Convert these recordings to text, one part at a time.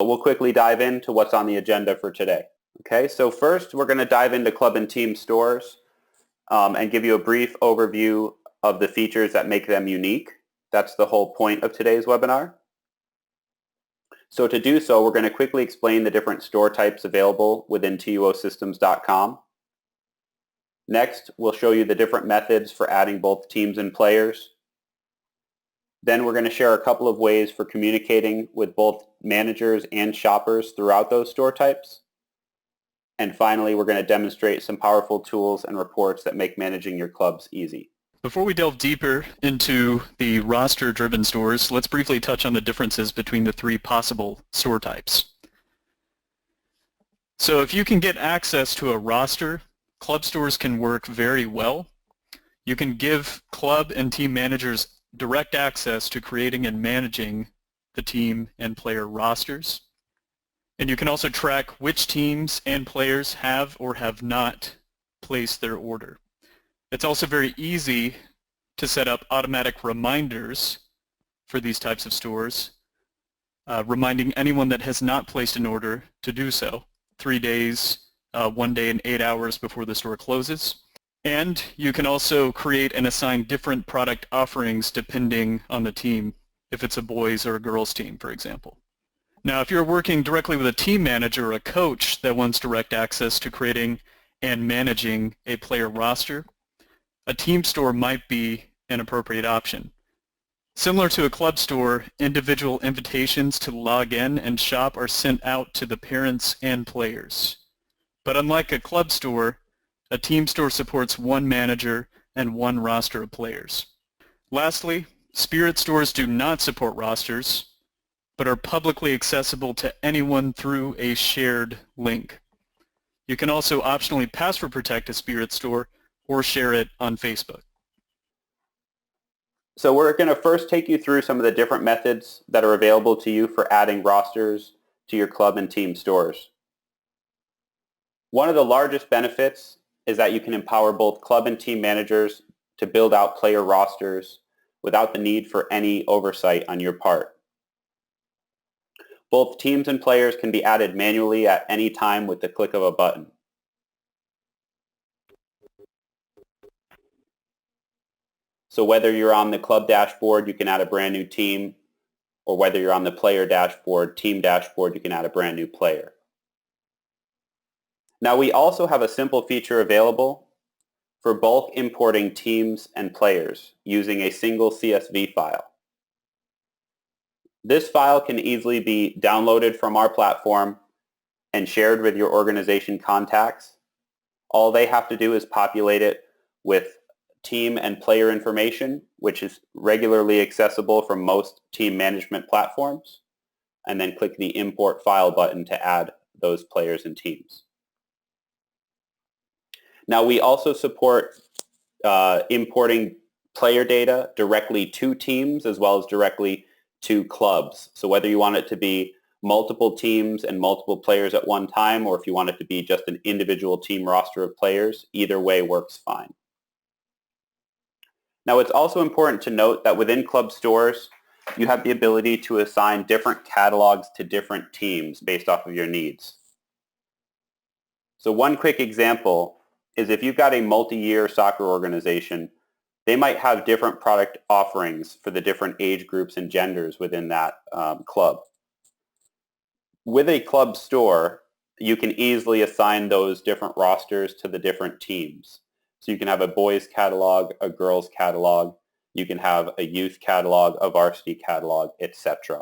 we'll quickly dive into what's on the agenda for today. Okay, so first we're going to dive into club and team stores and give you a brief overview of the features that make them unique. That's the whole point of today's webinar. So to do so, we're going to quickly explain the different store types available within tuosystems.com. Next, we'll show you the different methods for adding both teams and players. Then we're going to share a couple of ways for communicating with both managers and shoppers throughout those store types. And finally, we're going to demonstrate some powerful tools and reports that make managing your clubs easy. Before we delve deeper into the roster-driven stores, let's briefly touch on the differences between the three possible store types. So if you can get access to a roster, club stores can work very well. You can give club and team managers direct access to creating and managing the team and player rosters. And you can also track which teams and players have or have not placed their order. It's also very easy to set up automatic reminders for these types of stores, reminding anyone that has not placed an order to do so 3 days, 1 day, and 8 hours before the store closes. And you can also create and assign different product offerings depending on the team, if it's a boys or a girls team, for example. Now, if you're working directly with a team manager or a coach that wants direct access to creating and managing a player roster, a team store might be an appropriate option. Similar to a club store, individual invitations to log in and shop are sent out to the parents and players. But unlike a club store, a team store supports one manager and one roster of players. Lastly, Spirit stores do not support rosters, but are publicly accessible to anyone through a shared link. You can also optionally password protect a Spirit store or share it on Facebook. So we're going to first take you through some of the different methods that are available to you for adding rosters to your club and team stores. One of the largest benefits is that you can empower both club and team managers to build out player rosters without the need for any oversight on your part. Both teams and players can be added manually at any time with the click of a button. So whether you're on the club dashboard, you can add a brand new team, or whether you're on the player dashboard, team dashboard, you can add a brand new player. Now we also have a simple feature available for bulk importing teams and players using a single CSV file. This file can easily be downloaded from our platform and shared with your organization contacts. All they have to do is populate it with team and player information, which is regularly accessible from most team management platforms, and then click the Import File button to add those players and teams. Now we also support importing player data directly to teams as well as directly to clubs. So whether you want it to be multiple teams and multiple players at one time, or if you want it to be just an individual team roster of players, either way works fine. Now it's also important to note that within club stores, you have the ability to assign different catalogs to different teams based off of your needs. So one quick example is if you've got a multi-year soccer organization, they might have different product offerings for the different age groups and genders within that club. With a club store, you can easily assign those different rosters to the different teams. So you can have a boys catalog, a girls catalog, you can have a youth catalog, a varsity catalog, etc.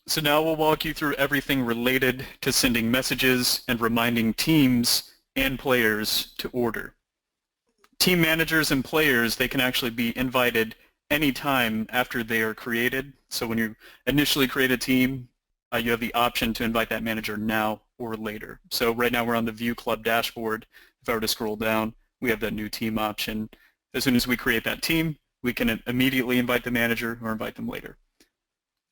So now we'll walk you through everything related to sending messages and reminding teams and players to order. Team managers and players, they can actually be invited anytime after they are created. So when you initially create a team, you have the option to invite that manager now or later. So right now we're on the View Club dashboard. If I were to scroll down, we have that new team option. As soon as we create that team, we can immediately invite the manager or invite them later.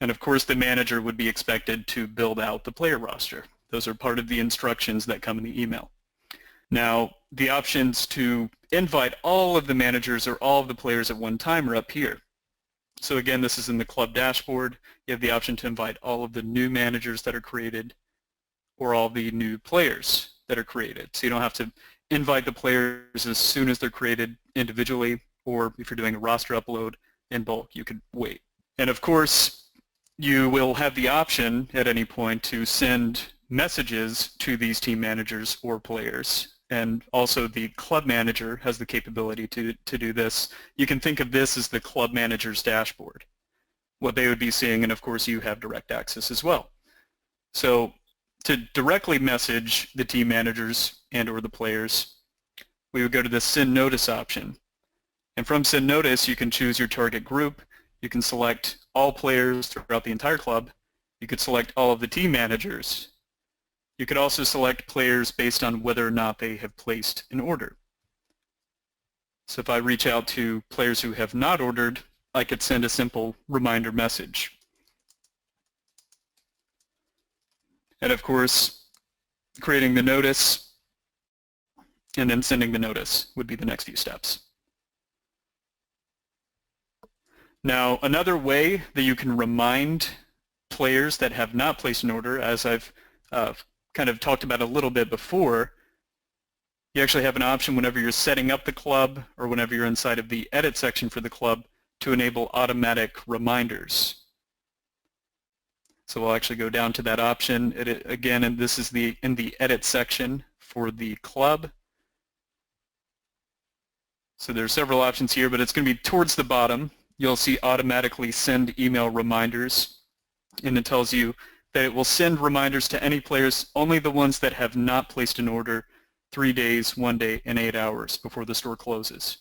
And of course, the manager would be expected to build out the player roster. Those are part of the instructions that come in the email. Now, the options to invite all of the managers or all of the players at one time are up here. So again, this is in the club dashboard. You have the option to invite all of the new managers that are created or all the new players that are created. So you don't have to invite the players as soon as they're created individually, or if you're doing a roster upload in bulk, you could wait. And of course, you will have the option at any point to send messages to these team managers or players. And also the club manager has the capability to do this. You can think of this as the club manager's dashboard, what they would be seeing, and of course you have direct access as well. So to directly message the team managers and or the players, we would go to the send notice option. And from send notice, you can choose your target group. You can select all players throughout the entire club. You could select all of the team managers. You could also select players based on whether or not they have placed an order. So if I reach out to players who have not ordered, I could send a simple reminder message. And of course, creating the notice and then sending the notice would be the next few steps. Now, another way that you can remind players that have not placed an order, as I've kind of talked about a little bit before, you actually have an option whenever you're setting up the club or whenever you're inside of the edit section for the club to enable automatic reminders. So we'll actually go down to that option again, and this is in the edit section for the club. So there's several options here, but it's going to be towards the bottom. You'll see automatically send email reminders, and it tells you that it will send reminders to any players, only the ones that have not placed an order 3 days, 1 day, and 8 hours before the store closes.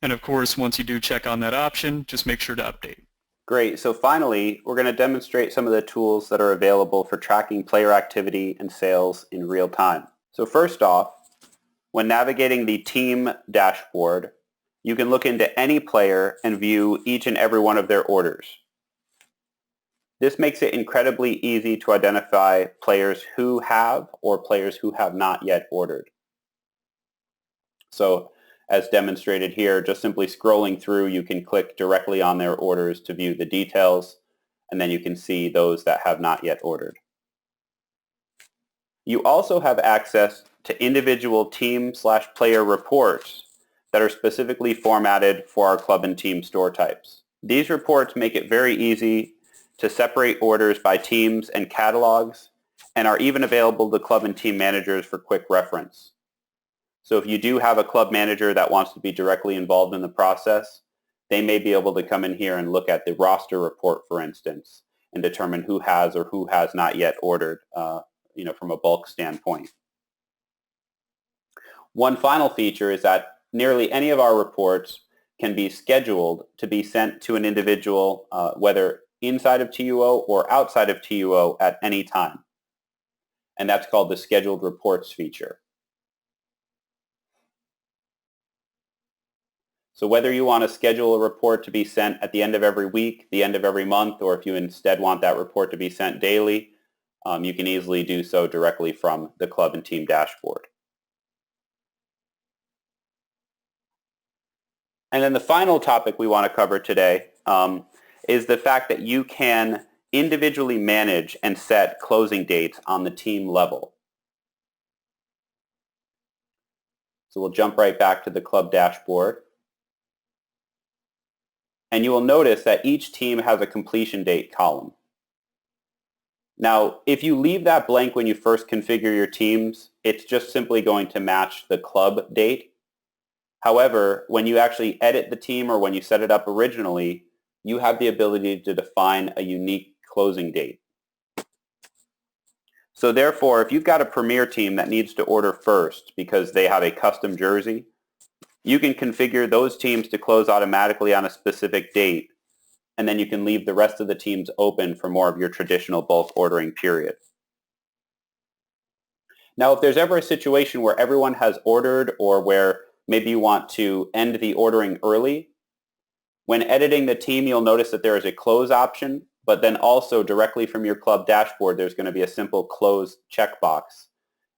And of course, once you do check on that option, just make sure to update. Great. So finally, we're going to demonstrate some of the tools that are available for tracking player activity and sales in real time. So first off, when navigating the team dashboard, you can look into any player and view each and every one of their orders. This makes it incredibly easy to identify players who have or players who have not yet ordered. So as demonstrated here, just simply scrolling through, you can click directly on their orders to view the details, and then you can see those that have not yet ordered. You also have access to individual team/player reports that are specifically formatted for our club and team store types. These reports make it very easy to separate orders by teams and catalogs, and are even available to club and team managers for quick reference. So if you do have a club manager that wants to be directly involved in the process, they may be able to come in here and look at the roster report, for instance, and determine who has or who has not yet ordered, from a bulk standpoint. One final feature is that nearly any of our reports can be scheduled to be sent to an individual, whether inside of TUO or outside of TUO at any time. And that's called the Scheduled Reports feature. So whether you want to schedule a report to be sent at the end of every week, the end of every month, or if you instead want that report to be sent daily, you can easily do so directly from the club and team dashboard. And then the final topic we want to cover today is the fact that you can individually manage and set closing dates on the team level. So we'll jump right back to the club dashboard. And you will notice that each team has a completion date column. Now, if you leave that blank when you first configure your teams, it's just simply going to match the club date. However, when you actually edit the team or when you set it up originally, you have the ability to define a unique closing date. So therefore, if you've got a premier team that needs to order first because they have a custom jersey, you can configure those teams to close automatically on a specific date, and then you can leave the rest of the teams open for more of your traditional bulk ordering period. Now, if there's ever a situation where everyone has ordered or where maybe you want to end the ordering early, when editing the team, you'll notice that there is a close option, but then also directly from your club dashboard, there's going to be a simple close checkbox.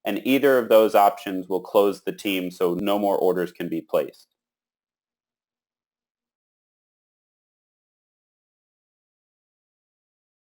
And either of those options will close the team so no more orders can be placed.